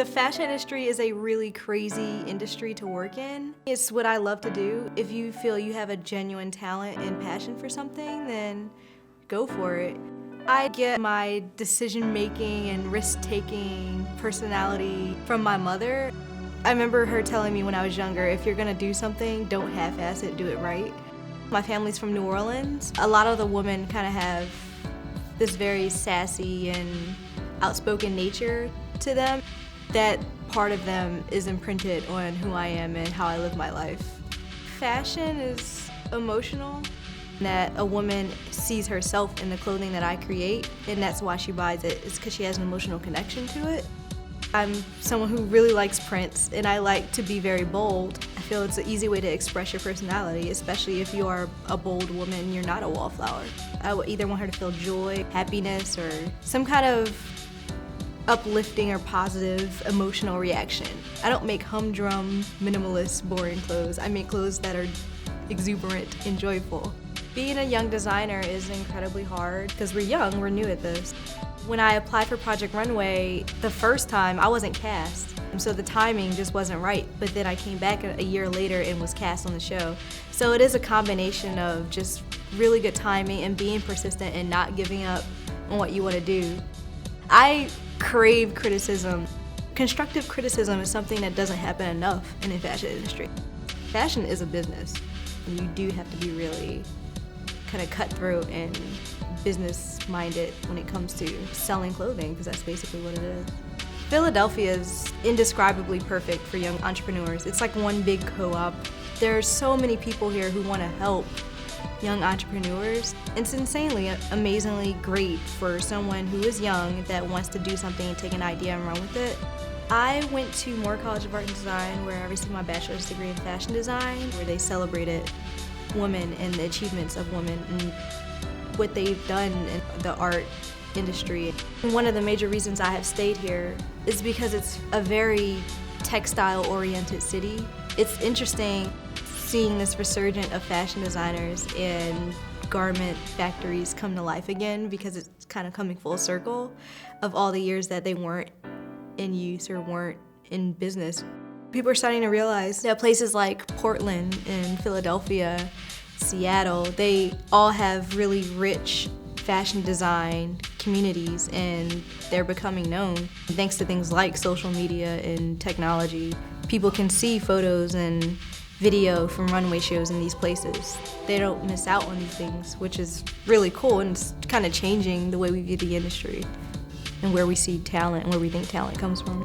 The fashion industry is a really crazy industry to work in. It's what I love to do. If you feel you have a genuine talent and passion for something, then go for it. I get my decision-making and risk-taking personality from my mother. I remember her telling me when I was younger, if you're gonna do something, don't half-ass it, do it right. My family's from New Orleans. A lot of the women kind of have this very sassy and outspoken nature to them. That part of them is imprinted on who I am and how I live my life. Fashion is emotional, that a woman sees herself in the clothing that I create, and that's why she buys it. It's because she has an emotional connection to it. I'm someone who really likes prints, and I like to be very bold. I feel it's an easy way to express your personality, especially if you are a bold woman, you're not a wallflower. I would either want her to feel joy, happiness, or some kind of uplifting or positive emotional reaction. I don't make humdrum, minimalist, boring clothes. I make clothes that are exuberant and joyful. Being a young designer is incredibly hard because we're young, we're new at this. When I applied for Project Runway, the first time I wasn't cast, so the timing just wasn't right, but then I came back a year later and was cast on the show. So it is a combination of just really good timing and being persistent and not giving up on what you want to do. I crave criticism. Constructive criticism is something that doesn't happen enough in the fashion industry. Fashion is a business, and you do have to be really kind of cutthroat and business-minded when it comes to selling clothing, because that's basically what it is. Philadelphia is indescribably perfect for young entrepreneurs. It's like one big co-op. There are so many people here who want to help young entrepreneurs. It's insanely, amazingly great for someone who is young that wants to do something and take an idea and run with it. I went to Moore College of Art and Design, where I received my bachelor's degree in fashion design, where they celebrated women and the achievements of women and what they've done in the art industry. And one of the major reasons I have stayed here is because it's a very textile-oriented city. It's interesting seeing this resurgence of fashion designers and garment factories come to life again, because it's kind of coming full circle of all the years that they weren't in use or weren't in business. People are starting to realize that places like Portland and Philadelphia, Seattle, they all have really rich fashion design communities, and they're becoming known thanks to things like social media and technology. People can see photos and video from runway shows in these places. They don't miss out on these things, which is really cool, and it's kind of changing the way we view the industry and where we see talent and where we think talent comes from.